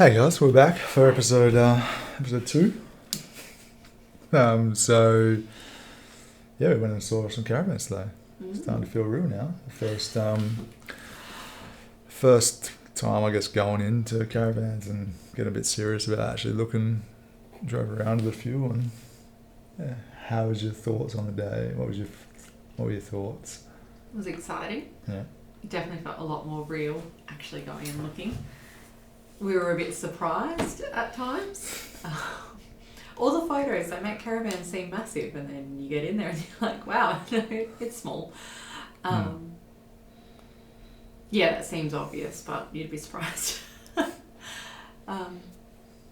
Hey guys, we're back for episode 2. So yeah, we went and saw some caravans today. Starting to feel real now. First time, I guess, going into caravans and getting a bit serious about actually looking. Drove around with a few, and yeah, how was your thoughts on the day? What were your thoughts? It was exciting. Yeah, It definitely felt a lot more real actually going and looking. We were a bit surprised at times. All the photos, they make caravans seem massive, and then you get in there and you're like, wow, no, it's small. Yeah, that seems obvious, but you'd be surprised. But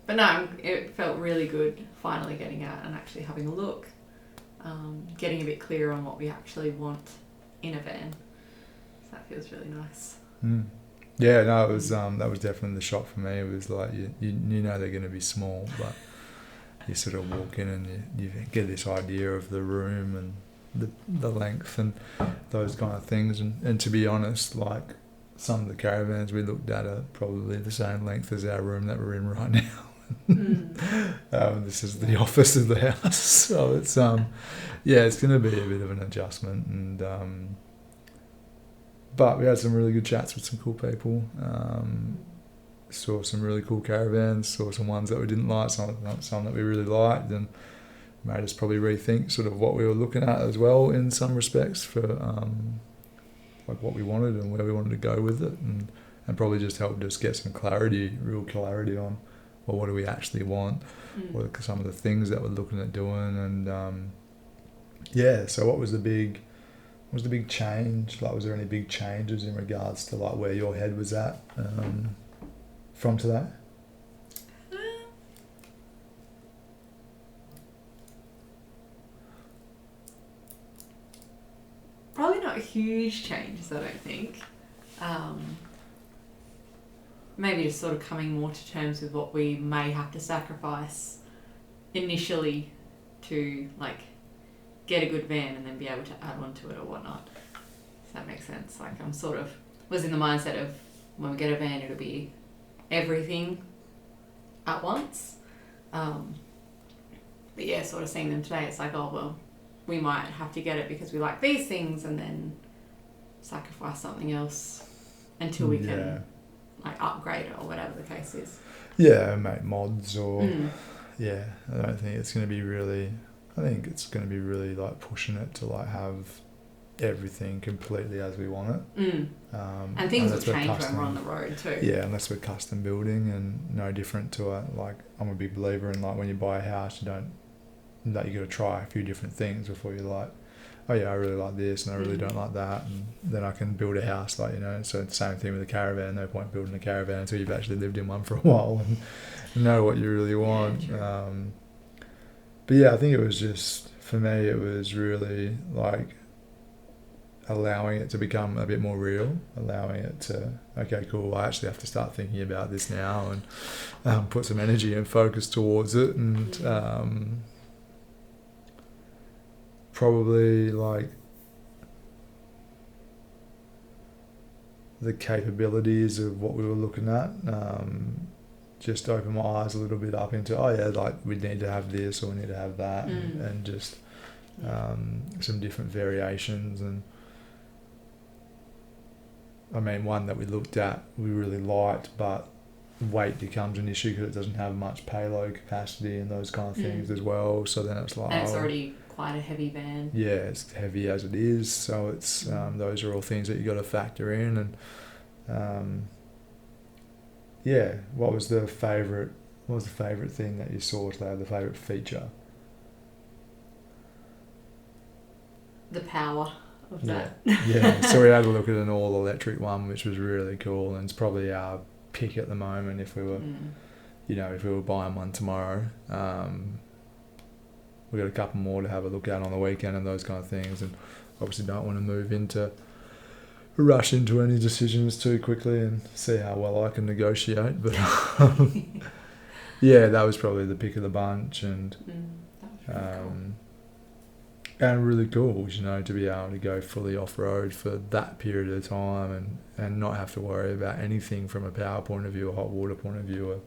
no, it felt really good finally getting out and actually having a look, getting a bit clearer on what we actually want in a van. So that feels really nice. Yeah, no, it was that was definitely the shock for me. It was like you know they're going to be small, but you sort of walk in and you get this idea of the room and the length and those kind of things. And to be honest, like some of the caravans we looked at are probably the same length as our room that we're in right now. This is the office of the house, so it's it's going to be a bit of an adjustment, and but we had some really good chats with some cool people. Saw some really cool caravans, saw some ones that we didn't like, some that we really liked, and made us probably rethink sort of what we were looking at as well in some respects for like what we wanted and where we wanted to go with it, and probably just helped us get some real clarity on, well, what do we actually want, what are some of the things that we're looking at doing, and so what was the big change? Like, was there any big changes in regards to like where your head was at from today? Probably not huge changes, I don't think. Maybe just sort of coming more to terms with what we may have to sacrifice initially to like get a good van and then be able to add on to it or whatnot. Does that make sense? Like, I'm sort of was in the mindset of when we get a van, it'll be everything at once. But yeah, sort of seeing them today, it's like, oh well, we might have to get it because we like these things, and then sacrifice something else until we can like upgrade it or whatever the case is. Yeah, make mods or I don't think it's going to be really. I think it's going to be really like pushing it to like have everything completely as we want it. And things will change when we're on the road too. Yeah, unless we're custom building, and no different to like I'm a big believer in like when you buy a house, you got to try a few different things before you're like, oh yeah, I really like this and I really don't like that, and then I can build a house, like, you know. So it's the same thing with a caravan. No point building a caravan until you've actually lived in one for a while and know what you really want. But yeah, I think it was just, for me, it was really like allowing it to become a bit more real, allowing it to, okay, cool, I actually have to start thinking about this now and put some energy and focus towards it, and probably like the capabilities of what we were looking at, just open my eyes a little bit up into, oh yeah, like we need to have this or we need to have that, and just some different variations. And I mean, one that we looked at we really liked, but weight becomes an issue because it doesn't have much payload capacity and those kind of things as well. So then it's like, and it's already quite a heavy van. Yeah, it's heavy as it is. So it's those are all things that you got to factor in. And what was the favourite thing that you saw today? The favourite feature? The power of that. Yeah. So we had a look at an all electric one, which was really cool, and it's probably our pick at the moment if we were if we were buying one tomorrow. We've got a couple more to have a look at on the weekend and those kind of things, and obviously don't want to rush into any decisions too quickly and see how well I can negotiate. But that was probably the pick of the bunch. And that was really cool. and really cool, you know, to be able to go fully off road for that period of time and not have to worry about anything from a power point of view, a hot water point of view. Or,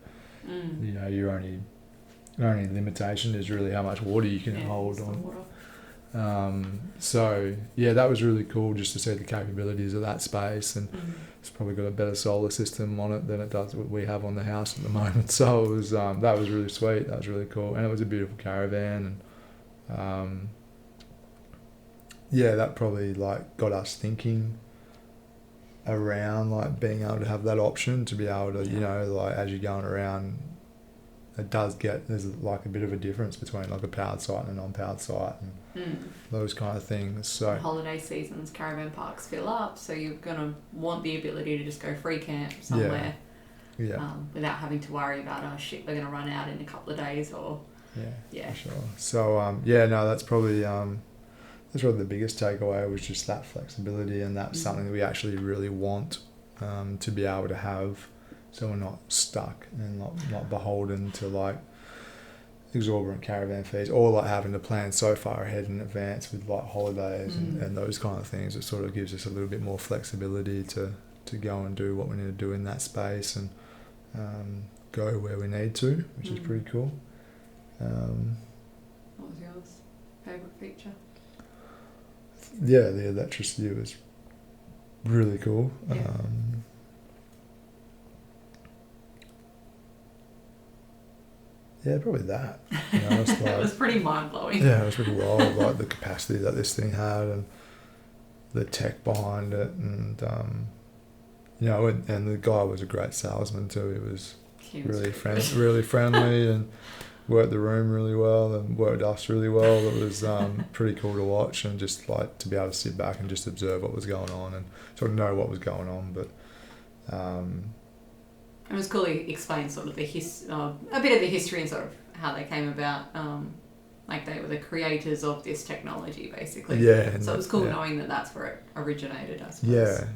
you know, your only limitation is really how much water you can hold on. So yeah, that was really cool just to see the capabilities of that space, and it's probably got a better solar system on it than it does what we have on the house at the moment. So it was that was really sweet. That was really cool, and it was a beautiful caravan, and yeah, that probably like got us thinking around like being able to have that option to be able to, you know, like as you're going around, there's like a bit of a difference between like a powered site and a non-powered site and those kind of things. So holiday seasons, caravan parks fill up, so you're gonna want the ability to just go free camp somewhere, without having to worry about they're gonna run out in a couple of days or for sure. So that's probably the biggest takeaway was just that flexibility, and that's something that we actually really want to be able to have. So we're not stuck and not beholden to like exorbitant caravan fees, or like having to plan so far ahead in advance with like holidays and those kind of things. It sort of gives us a little bit more flexibility to go and do what we need to do in that space and go where we need to, which is pretty cool. What was yours? Favourite feature? Yeah, the electricity was really cool. Yeah, probably that. You know, it's like, it was pretty mind-blowing. Yeah, it was pretty wild, like the capacity that this thing had and the tech behind it, and you know, and the guy was a great salesman too. He was really friendly and worked the room really well and worked us really well. It was pretty cool to watch, and just like to be able to sit back and just observe what was going on and sort of know what was going on. But it was cool. He explained sort of a bit of the history and sort of how they came about. Like they were the creators of this technology, basically. Yeah. So it was cool knowing that that's where it originated, I suppose.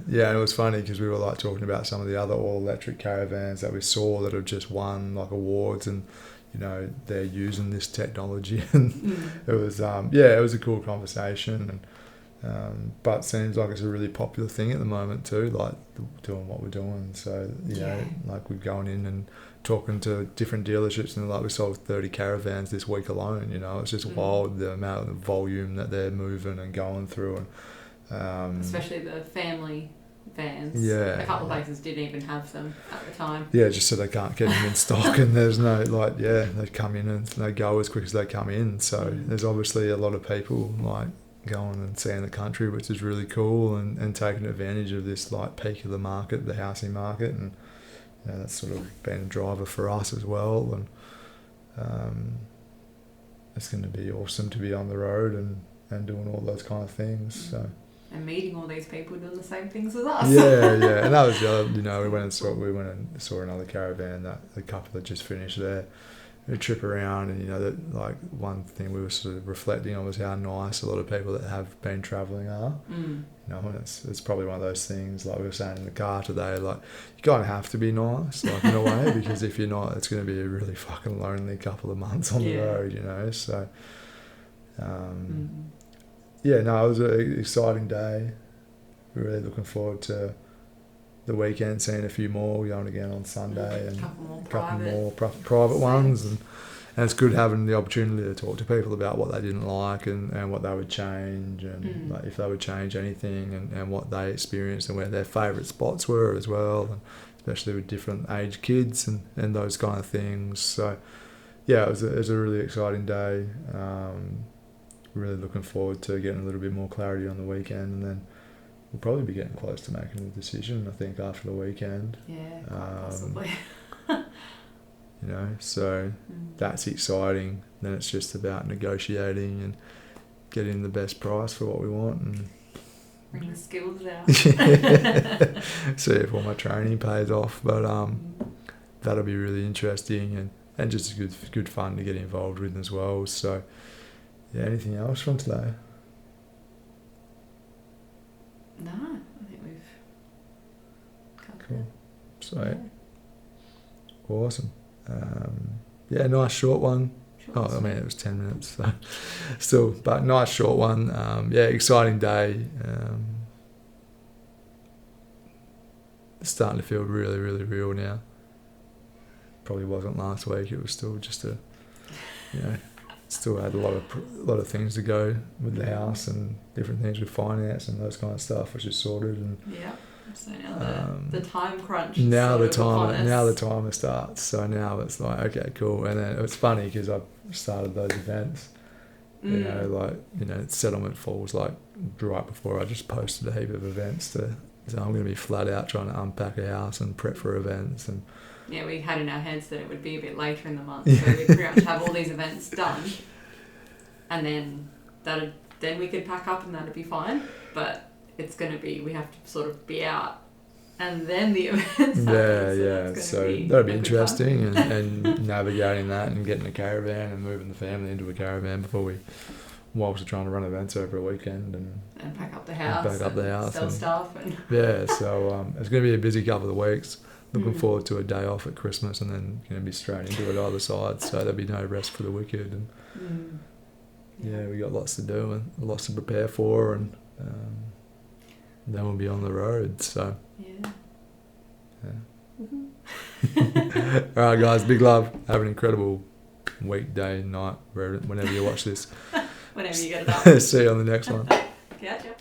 Yeah, and it was funny because we were like talking about some of the other all-electric caravans that we saw that have just won like awards, and you know they're using this technology, and it was it was a cool conversation, and but it seems like it's a really popular thing at the moment too, like doing what we're doing. So you know, like we're going in and talking to different dealerships, and like we sold 30 caravans this week alone. You know, it's just wild the amount of volume that they're moving and going through, and especially the family vans. Yeah, a couple of places didn't even have them at the time. Yeah, just so they can't get them in stock, and there's no they come in and they go as quick as they come in. So there's obviously a lot of people like going and seeing the country, which is really cool, and taking advantage of this like peak of the market, the housing market, and you know, that's sort of been a driver for us as well. And it's going to be awesome to be on the road and doing all those kind of things. So. And meeting all these people doing the same things as us. Yeah, and that was the other. You know, we went and saw another caravan that the couple that just finished there. A trip around, and you know that like one thing we were sort of reflecting on was how nice a lot of people that have been travelling are. You know, and it's probably one of those things like we were saying in the car today. Like you kind of have to be nice, like in a way, because if you're not, it's going to be a really fucking lonely couple of months on the road. You know, so. It was an exciting day. We're really looking forward to the weekend, seeing a few more. We're going again on Sunday, and a couple more private ones. And it's good having the opportunity to talk to people about what they didn't like and what they would change, and like if they would change anything, and what they experienced and where their favourite spots were as well, and especially with different age kids and those kind of things. So, yeah, it was a really exciting day. Really looking forward to getting a little bit more clarity on the weekend, and then we'll probably be getting close to making a decision, I think, after the weekend. Yeah, quite possibly. You know, so that's exciting. Then it's just about negotiating and getting the best price for what we want, and bring the skills out. See if all my training pays off. But that'll be really interesting, and just good fun to get involved with as well. So. Yeah, anything else from today? No, I think we've covered cool. it. Sweet. Yeah. Awesome. Nice short one. short. Oh, I mean, it was 10 minutes. So still, but nice short one. Yeah, exciting day. It's starting to feel really, really real now. Probably wasn't last week. It was still just still had a lot of things to go with the house and different things with finance and those kind of stuff, which is sorted. And yeah. So now the time crunch. Now the time timer starts. So now it's like, okay, cool. And then it's funny because I started those events. Settlement falls like right before I just posted a heap of events so I'm going to be flat out trying to unpack a house and prep for events. And yeah, we had in our heads that it would be a bit later in the month, so we pretty much have all these events done, and then we could pack up and that'd be fine. But it's going to be, we have to sort of be out, and then the events happen. So that'll be interesting, and navigating that and getting a caravan and moving the family into a caravan whilst we're trying to run events over a weekend and pack up the house, sell stuff, and so it's going to be a busy couple of weeks. Looking forward to a day off at Christmas and then going to be straight into it either side, so there'll be no rest for the wicked. And we got lots to do and lots to prepare for, and then we'll be on the road. So all right, guys, big love. Have an incredible weekday, night, whenever you watch this. Whenever you get it up. See you on the next one. Catch ya.